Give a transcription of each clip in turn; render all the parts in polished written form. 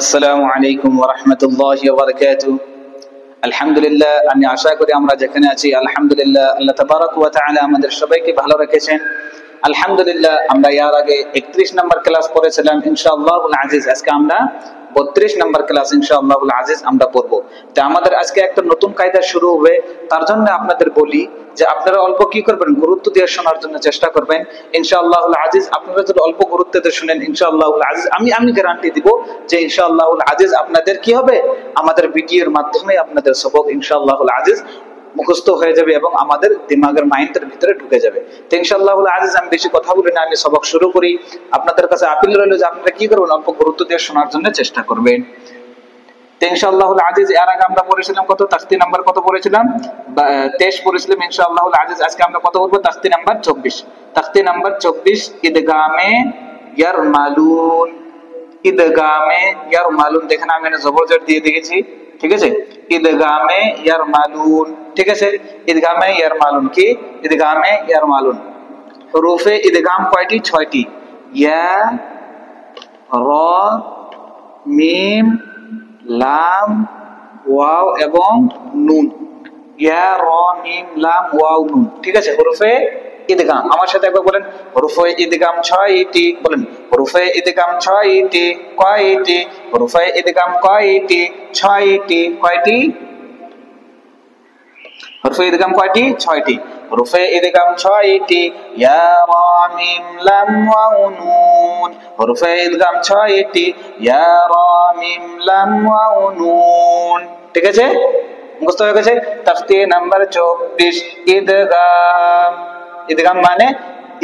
আসসালামু আলাইকুম ওয়া রাহমাতুল্লাহি ওয়া বারাকাতুহু। আলহামদুলিল্লাহ, আমি আশা করি আমরা যেখানে আছি আলহামদুলিল্লাহ আল্লাহ তাবারাক ওয়া তাআলা আমাদের সবাইকে ভালো রেখেছেন। আলহামদুলিল্লাহ, আমরা এর আগে 31 নম্বর ক্লাস পড়েছিলাম ইনশাআল্লাহুল আজিজ। আজকে আমরা 32 নম্বর ক্লাস ইনশাআল্লাহুল আজিজ আমরা পড়ব। তো আমাদের আজকে একটা নতুন কায়দা শুরু হবে, তার জন্য আপনাদের বলি যে আপনারা অল্প কি করবেন, গুরুত্ব দিয়ে শোনার জন্য চেষ্টা করবেন ইনশাআল্লাহুল আজিজ। আপনারা যদি অল্প গুরুত্ব দিয়ে শুনেন ইনশাআল্লাহুল আজিজ, আমি গ্যারান্টি দিব যে ইনশাআল্লাহুল আজিজ আপনাদের কি হবে, আমাদের ভিডিওর মাধ্যমে আপনাদের সবক ইনশাআল্লাহুল আজিজ মুখস্থ হয়ে যাবে এবং আমাদের দিমাগের মাইন্ডের ভিতরে ঢুকে যাবে। তো ইনশাআল্লাহুল আজিজ আমি বেশি কথা বলি না, আমি সবক শুরু করি। আপনাদের কাছে আপিল রইল যে আপনারা কি করবেন, অল্প গুরুত্ব দিয়ে শোনার জন্য চেষ্টা করবেন। তো ইনশাআল্লাহুল আজিজ এর আগে আমরা পড়েছিলাম কত, তাখতি নাম্বার কত পড়েছিলাম, 23 পড়েছিলাম ইনশাআল্লাহুল আজিজ। আজকে আমরা কত পড়ব, তাখতি নাম্বার 24। তাখতি নাম্বার 24 ইদগামে ইয়ারমালুন। ইদগামে ইয়ারমালুন, দেখেন আমি এখানে জবরজের দিয়ে দিয়েছি, ঠিক আছে। ইদগামে ইয়ারমালুন, ঠিক আছে। ইদগামে ইয়ারমালুন কি, ইদগামে ইয়ারমালুন হুরুফে ইদগাম কয়টি, 6টি। ইয়া, র, মিম, লাম, ওয়াও এবং নুন। ইয়া, র, মিম, লাম, ওয়াও, নুন, ঠিক আছে। হুরুফে ইদগাম, আমার সাথে একবার বলেন, হুরুফে ইদগাম 6টি, বলেন হুরুফে ইদগাম 6টি। কয়টি? হুরুফে ইদগাম কয়টি? 6টি। কয়টি? হুরুফে ইদগাম কয়টি? 6টি। হুরুফে ইদগাম 6টি। ইয়া, রা, মিম, লাম, ওয়াও, নুন। হুরুফে ইদগাম 6টি। ইয়া, রা, মিম, লাম, ওয়াও, নুন, ঠিক আছে। মুখস্থ হয়ে গেছে। তাফতি নাম্বার 24 ইদগাম। ইদগাম মানে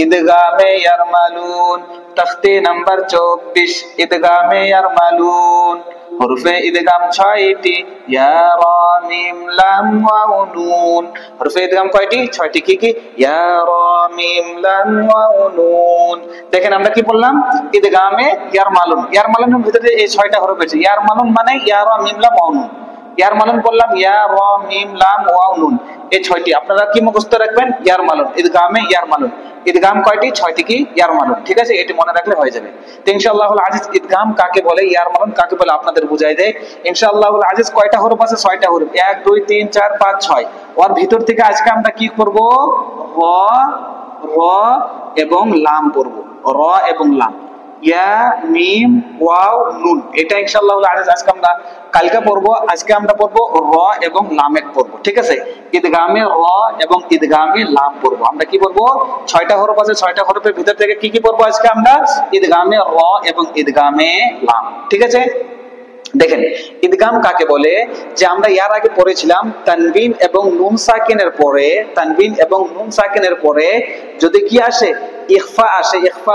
ইদগামে ইয়ারমালুন। তাখতি নাম্বার 24 ইদগামে ইয়ারমালুন হুরুফে ইদগাম 6টি। ইয়া, রা, মিম, লাম, ওয়াও, নুন। হুরুফে ইদগাম কয়টি? 6টি। কি কি? ইয়া, রা, মিম, লাম, ওয়াও, নুন। দেখেন আমরা কি বললাম, ইদগামে ইয়ারমালুন। ইয়ারমালুনের ভিতরে এই 6টা হরফ আছে। ইয়ারমালুন মানে ইয়া, রা, মিম, লাম, ওয়াও, নুন। ইয়ার মালুন বললাম, ইয়া, র, মিম, লাম, ওয়াও, নুন, এই 6টি আপনারা কি মুখস্থ রাখবেন, ইয়ার মালুন। ইদগামে ইয়ার মালুন, ইদগাম কয়টি? 6টি। কি? ইয়ার মালুন, ঠিক আছে। এটি মনে রাখলে হয়ে যাবে। তো ইনশাআল্লাহুল আজিজ ইদগাম কাকে বলে, ইয়ার মালুন কাকে বলে আপনাদের বুঝাই দেয় ইনশাআল্লাহুল আজিজ। কয়টা হরফ আছে? 6টা হরফ। 1 2 3 4 5 6। ওর ভিতর থেকে আজকে আমরা কি করব, র এবং লাম পড়ব। র এবং লাম, ইয়া, মিম, ওয়াও, নুন, এটা ইনশাআল্লাহুল আজিজ আজকে আমরা কালকে পড়বো। আজকে আমরা পড়বো র এবং লামের পড়বো, ঠিক আছে। ইদগামে র এবং ইদগামে লাম পড়বো। আমরা কি পড়বো, 6টা হরফ আছে। 6টা হরফের ভিতর থেকে কি কি পড়বো আজকে আমরা, ইদগামে র এবং ইদগামে লাম, ঠিক আছে। দেখেন ইদগাম কাকে বলে, যে আমরা এর আগে পড়েছিলাম তানবিন এবং নুন সাকিনের পরে, তানবিন এবং নুন সাকিনের পরে যদি কি আসে, ইখফা আসে। ইখফা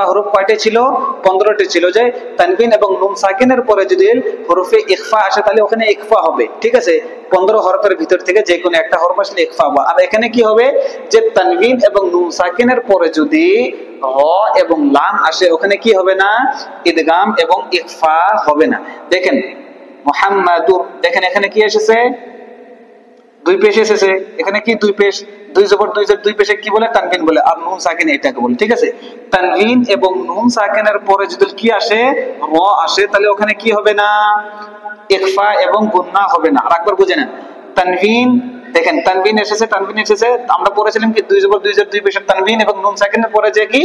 হরফ কয়টি ছিল? 15টি ছিল। যে তানবিন এবং নুন সাকিনের পরে যদি হরফে ইখফা আসে তাহলে ওখানে ইখফা হবে, ঠিক আছে। 15 হরফের ভিতর থেকে যে কোনো একটা হরফ আসলে ইখফা হবে। আর এখানে কি হবে, যে তানবিন এবং নুন সাকিনের পরে যদি র এবং লাম আসে ওখানে কি হবে না, ইদগাম এবং ইখফা হবে না। দেখেন মুহাম্মাদুর, দেখেন এখানে কি এসেছে, দুই পেশ এসেছে। এখানে কি দুই পেশ, দুই জবর দুই জের, দুই পেশে কি বলে, তানবিন বলে। আর নুন সাকিন এটাকে বলে, ঠিক আছে। তানবিন এবং নুন সাকিনের পরে যদি কি আসে, র আসে, তাহলে ওখানে কি হবে না, ইখফা এবং গুন্না হবে না। আর একবার বুঝে নেন, তানবিন, দেখেন তানবিন এসেছে, তানবিন এসেছে। আমরা পড়েছিলাম কি দুই জবর দুই জের, দুই পেশের তানবিন এবং নুন সাকিনের পরে যে কি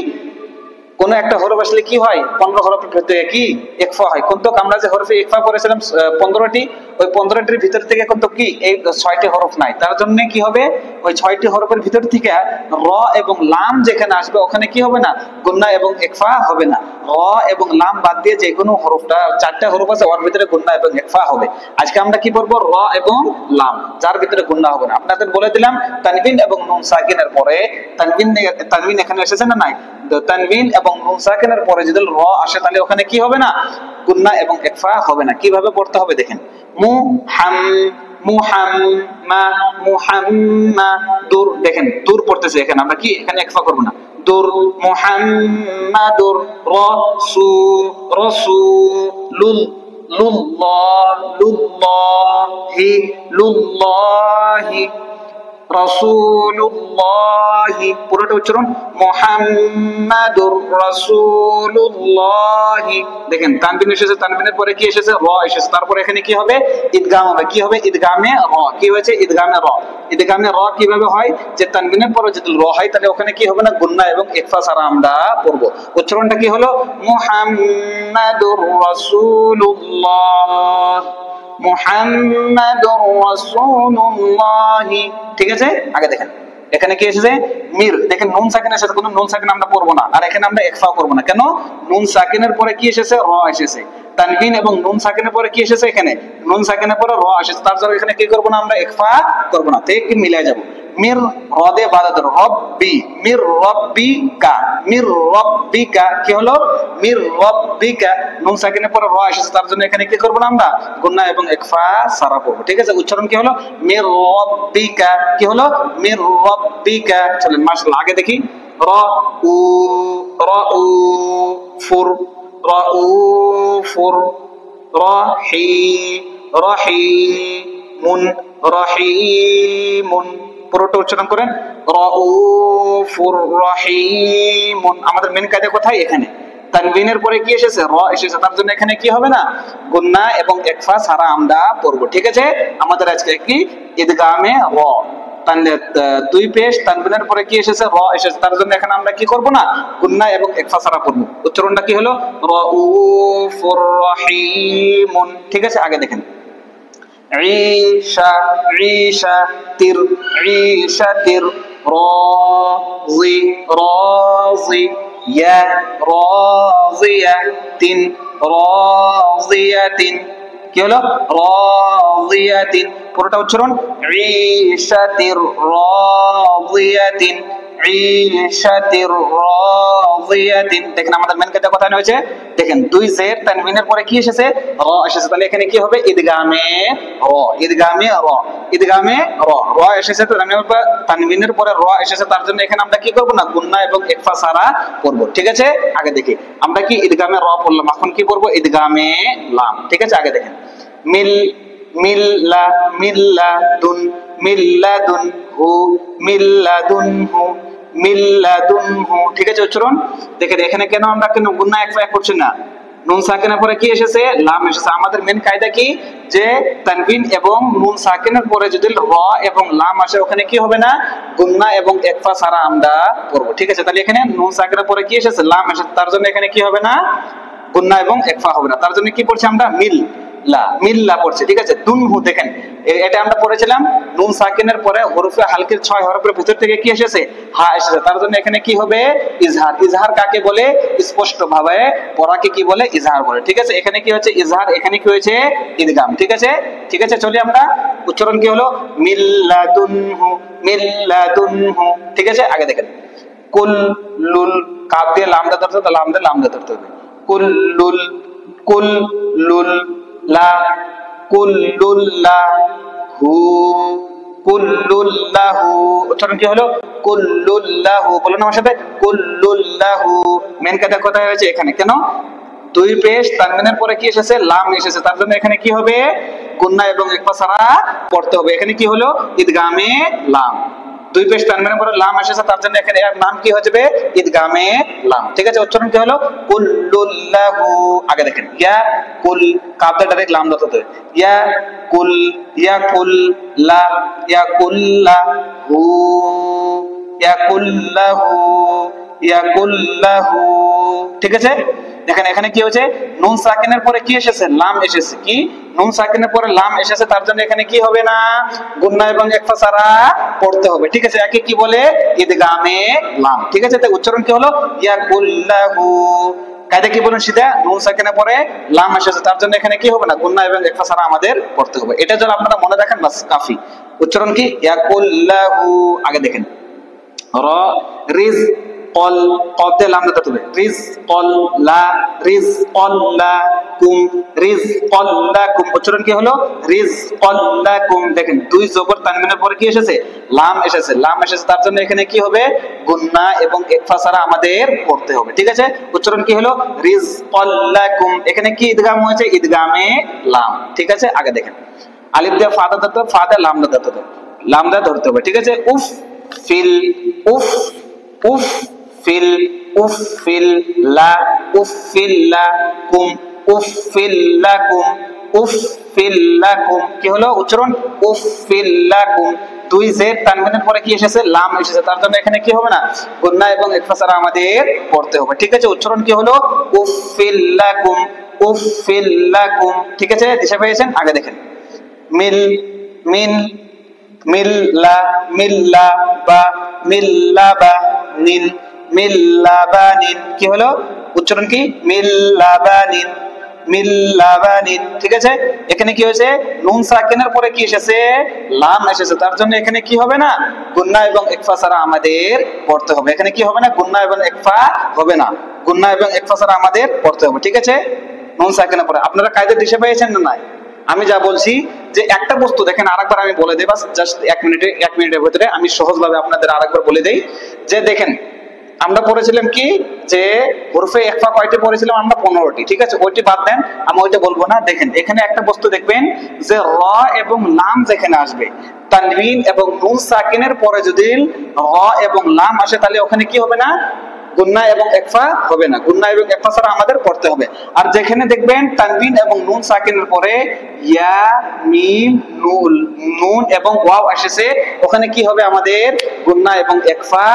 কোন একটা হরফ আসলে কি হয়, 15 হরফের ভিতরে কি ইখফা হয়। কিন্তু আমরা যে হরফে ইখফা করেছিলাম 15টি, ওই 15টির ভিতর থেকে কিন্তু কি এই 6টি হরফ নাই। তার জন্য কি হবে, ওই 6টি হরফের ভিতর থেকে র এবং লাম যেখানে আসবে ওখানে কি হবে না, গুন্না এবং ইখফা হবে না। র এবং লাম বাদ দিয়ে যে কোনো হরফটা, 4টা হরফ আছে ওর ভিতরে গুন্না এবং ইখফা হবে। আজকে আমরা কি পড়বো, র এবং লাম, যার ভিতরে গুন্না হবে না। আপনাদের বলে দিলাম তানবিন এবং নুন সাকিনের পরে, তানবিন এখানে এসেছে না নাই, তানবিন এবং নুন সাকিনের পরে যদি র আসে তাহলে ওখানে কি হবে না, গুন্না এবং ইখফা হবে না। কিভাবে পড়তে হবে দেখেন, মুহাম্মাদুর, দেখেন দূর পড়তেছে। এখানে আমরা কি, এখানে ইখফা করব না, দূর। মুহাম্মাদুর, রাসূলুল, লুল্লাহি, রাসূলুল্লাহি, পুরোটা উচ্চারণ মুহাম্মাদুর রাসূলুল্লাহি। দেখেন তানবিন এসেছে, তানবিনের পরে কি এসেছে? র এসেছে। তারপর এখানে কি হবে? ইদগাম হবে। কি হবে? ইদগামে র। কি হয়েছে? ইদগামে র। ইদগামে র কিভাবে হয়? যে তানবিনের পরে যদি র হয় তাহলে ওখানে কি হবে না? গুন্না এবং ইকফা ছাড়া আমরা পড়ব। উচ্চারণটা কি হলো? মুহাম্মাদুর রাসূলুল্লাহ, মুহাম্মাদুর রাসূলুল্লাহ। ঠিক আছে? আগে দেখেন এখানে কি এসেছে? মির। দেখেন নুন সাকিনের সাথে কোনো নুন সাকিন আমরা পড়বো না, আর এখানে আমরা ইকফাও করবো না। কেন? নুন সাকিনের পরে কি এসেছে? র এসেছে। তানবিন এবং নুন সাকিনের পরে কি এসেছে? এখানে নুন সাকিনের পরে র এসেছে, তার জন্য এখানে কি করবো না? আমরা ইকফা করবো না, ঠিক মিলাই যাব। মির রদে বাদাদ রব্বি, মির রব্বিকা, মির রব্বিকা। কি হলো? মির রব্বিকা। নুন সাকিনের পরে র এসেছে, তার জন্য এখানে কি করবো না? আমরা গুন্না এবং ইকফা সারা করবো। ঠিক আছে? উচ্চারণ কি হলো? মির রব্বিকা। কি হলো? মির রব্বিকা। চলেন মাশাআল্লাহ আগে দেখি। র উ, র উ ফুর, র উ ফুর, রহি, রহিমুন, রহিমুন। পুরোটা উচ্চারণ করেন রাউফুর রহিমুন। আমাদের মেন কায়দা কোথায়? এখানে তানবিনের পরে কি এসেছে? র এসেছে, তার জন্য এখানে কি হবে না? গুন্না এবং ইকফা ছাড়া আমরা পড়ব। ঠিক আছে? আমাদের আজকে কি ইদগামে র, দুই পেশ তানবিনের পরে কি এসেছে? র এসেছে, তার জন্য এখানে আমরা কি করব না? গুন্না এবং ইকফা ছাড়া পড়ব। উচ্চারণটা কি হলো? রাউফুর রহিমুন। ঠিক আছে? আগে দেখেন ঈশা, ঈশা তির, ঈশা তির, রাজি, রাজি, ইয়া, রাজিয়া তিন, রাজিয়াতিন। কি হলো? রাজিয়াতিন। পুরোটা উচ্চারণ ঈশাতির রাজিয়াতিন, ঈশাতির রাজিয়াতিন। দেখেন আমাদের মেন কাজটা কোথায় হয়েছে? দেখেন দুই জের তানবিনের পরে কি এসেছে? র এসেছে, তাহলে এখানে কি হবে? ইদগামে র, ইদগামে র, ইদগামে র। র এসেছে তানবিনের পরে র এসেছে, তার জন্য এখানে আমরা কি করব না? গুন্না এবং ইকফা ছাড়া পড়ব। ঠিক আছে? আগে দেখি আমরা কি ইদগামে র পড়লাম, এখন কি পড়ব? ইদগামে লাম। ঠিক আছে? আগে দেখেন মিল, মিল্লা, মিল্লাদুন, মিল্লাদুনহু, মিল্লাদুনহু, মিল্লাদুনহু। ঠিক আছে? উচ্চারণ দেখেন এখানে কেন আমরা কেন গুন্না ইকফা করছি না? নুন সাকিনের পরে কি এসেছে? লাম এসেছে। আমাদের মেন কায়দা কি? যে তানবিন এবং নুন সাকিনের পরে যদি র এবং লাম আসে ওখানে কি হবে না? গুন্না এবং ইকফা ছাড়া আমরা পড়ব। ঠিক আছে? তাহলে এখানে নুন সাকিনের পরে কি এসেছে? লাম এসেছে, তার জন্য এখানে কি হবে না? গুন্না এবং ইকফা হবে না। তার জন্য কি পড়ছি আমরা? মিল লা, মিল্লা পড়ছে। ঠিক আছে? দুনহু দেখেন এটা আমরা পড়েছিলাম নুন সাকিনের পরে হরফে হালকির 6 হরফের ভিতর থেকে কি এসেছে? হা এসেছে, তার জন্য এখানে কি হবে? ইজহার। ইজহার কাকে বলে? স্পষ্ট ভাবে পড়াকে কি বলে? ইজহার বলে। ঠিক আছে? এখানে কি হচ্ছে? ইজহার। এখানে কি হয়েছে? ইদগাম। ঠিক আছে? ঠিক আছে, চলি আমরা। উচ্চারণ কি হলো? মিল্লাদুনহু, মিল্লাদুনহু। ঠিক আছে? আগে দেখেন কুল্লুল, কাফ দিয়ে লাম ধরতে হবে, লাম দিয়ে লাম ধরতে হবে। কুল্লুল, কুল্লুল লা, কুল্লুল্লাহু, কুল্লুল্লাহু। উচ্চারণ কি হলো? কুল্লুল্লাহু। বলুন আমার সাথে, কুল্লুল্লাহু। মেন কাটা কোথায় হয়েছে? এখানে। কেন? দুই পেশ তানবিনের পরে কি এসেছে? লাম এসেছে, তার জন্য এখানে কি হবে? গুন্না এবং ইকফা ছাড়া পড়তে হবে। এখানে কি হলো? ইদগামে লাম। দুই পেশ তানবিনের পরে লাম এসেছে, তার জন্য এখানে এর নাম কি হয়ে যাবে? ইদগামে লাম। ঠিক আছে? উচ্চারণ কি হলো? কুল্লুল্লাহু। আগে দেখেন ইয়া কুল, কাফটা ডাইরেক্ট লাম ধরতে হবে। ইয়া কুল, ইয়া কুল লা, ইয়া কুল্লাহু, ইয়া কুল্লাহু, ইয়া কুল্লাহু। ঠিক আছে? দেখেন এখানে কি হয়েছে? নুন সাকিনের পরে কি এসেছে? লাম এসেছে। কি? নুন সাকিনের পরে লাম এসেছে, তার জন্য এখানে কি হবে না? গুন্না এবং ইকফা ছাড়া পড়তে হবে। ঠিক আছে? একে কি বলে? ইদগামে লাম। ঠিক আছে? তাই উচ্চারণ কি হলো? ইয়াকুল্লাহু। কায়দা কি বলুন সিধা? নুন সাকিনের পরে লাম এসেছে, তার জন্য এখানে কি হবে না? গুন্না এবং ইকফা ছাড়া আমাদের পড়তে হবে। এটা যেন আপনারা মনে রাখেন, বাস কাফি। উচ্চারণ কি? ইয়াকুল্লাহু। আগে দেখেন র, রিজ কল, কতে লাম ধরতে হবে। রিজ কল লা, রিজ কল্লা কুম, রিজ কল্লা কুম। উচ্চারণ কি হলো? রিজ কল্লা কুম। দেখেন দুই জবর তানবিনের পরে কি এসেছে? লাম এসেছে। লাম এসেছে, তার জন্য এখানে কি হবে? গুন্না এবং ইকফা ছাড়া আমাদের পড়তে হবে। ঠিক আছে? উচ্চারণ কি হলো? রিজ কল্লা কুম। এখানে কি ইদগাম হয়েছে? ইদগামে লাম। ঠিক আছে? আগে দেখেন আলিফ দিয়ে ফা ধরতে হবে, ফা দিয়ে লাম ধরতে হবে। লামটা ধরতে হবে, ঠিক আছে। উফ ফিল, উফ উফ ফিল, উফ ফিল লা, উফ ফিল লাকুম, উফ ফিল লাকুম, উফ ফিল লাকুম। কি হলো উচ্চারণ? উফ ফিল লাকুম। দুই জের তানবিনের পরে কি এসেছে? লাম এসেছে, তার জন্য এখানে কি হবে না? গুন্না এবং ইকফা ছাড়া আমাদের পড়তে হবে, ঠিক আছে। উচ্চারণ কি হলো? উফ ফিল লাকুম, উফ ফিল লাকুম, ঠিক আছে। দিশা পেয়েছেন? আগে দেখেন। মিল, মিন, মিল্লা, মিল্লা বা, মিল্লাবা, নিন, মিল্লাবানিন। কি হলো উচ্চারণ? কি? মিল্লাবানিন, মিল্লাবানিন, ঠিক আছে। এখানে কি হয়েছে? নুন সাকিনের পরে কি এসেছে? লাম এসেছে, তার জন্য এখানে কি হবে না? গুন্না এবং ইকফা ছাড়া আমাদের পড়তে হবে। এখানে কি হবে না? গুন্না এবং ইকফা হবে না, গুন্না এবং ইকফা ছাড়া আমাদের পড়তে হবে, ঠিক আছে। নুন সাকিনের পরে আপনারা কায়দার দিশা পেয়েছেন না? নাই আমি যা বলছি যে একটা বস্তু দেখেন, আরেকবার আমি বলে দেই, বাস জাস্ট 1 মিনিটের ভিতরে আমি সহজভাবে আপনাদের আরেকবার বলে দেই। যে দেখেন আমরা পড়েছিলাম কি, যে হরফে ইখফা কয়টি পড়েছিলাম আমরা? 15টি, ঠিক আছে। ওইটি বাদ দেন, আমি ওইটা বলবো না। দেখেন এখানে একটা বস্তু দেখবেন যে র এবং লাম যেখানে আসবে, তানবিন এবং নুন সাকিনের পরে যদি র এবং লাম আসে, তাহলে ওখানে কি হবে না? গুন্না এবং ইকফা হবে না, গুন্না এবং ইকফা ছাড়া আমাদের পড়তে হবে। আর যেখানে দেখবেন তানবিন এবং নুন সাকিনের পরে ইয়া, মিম, নুন এবং ওয়াও এসেছে, ওখানে কি হবে? আমাদের গুন্না এবং ইকফা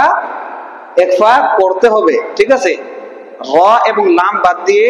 করতে হবে, ঠিক আছে। র এবং লাম বাদ দিয়ে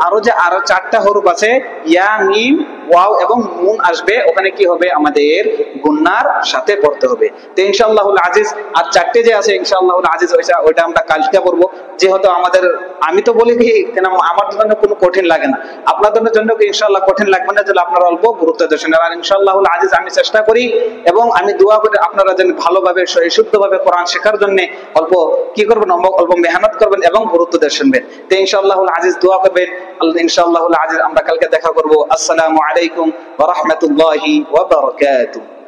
আরো 4টা হরফ আছে, ইয়া, মিম, ওয়াও এবং নুন আসবে, ওখানে কি হবে? আমাদের গুন্নার সাথে পড়তে হবে। তো ইনশাআল্লাহুল আজিজ আর 4টে যে আছে ইনশাআল্লাহুল আজিজ ওইটা আমরা কালকে পড়বো। যেহেতু আমাদের, আমি তো বলি কি কেন, আমার জন্য কোনো কঠিন লাগে না, আপনাদের জন্য কি ইনশাআল্লাহ কঠিন লাগবে না, যদি আপনারা অল্প গুরুত্ব দেন। আর ইনশাআল্লাহুল আজিজ আমি চেষ্টা করি এবং আমি দোয়া করি আপনারা যেন ভালোভাবে শুদ্ধভাবে কোরআন শেখার জন্য অল্প কি করবেন? অল্প মেহনত করবেন এবং গুরুত্ব দিয়ে শুনবেন। তো ইনশাআল্লাহুল আজিজ দোয়া করবেন। ইনশাআল্লাহুল আজিজ আমরা কালকে দেখা করব। আসসালামু আলাইকুম ওয়া রাহমাতুল্লাহি ওয়া বারাকাতুহু।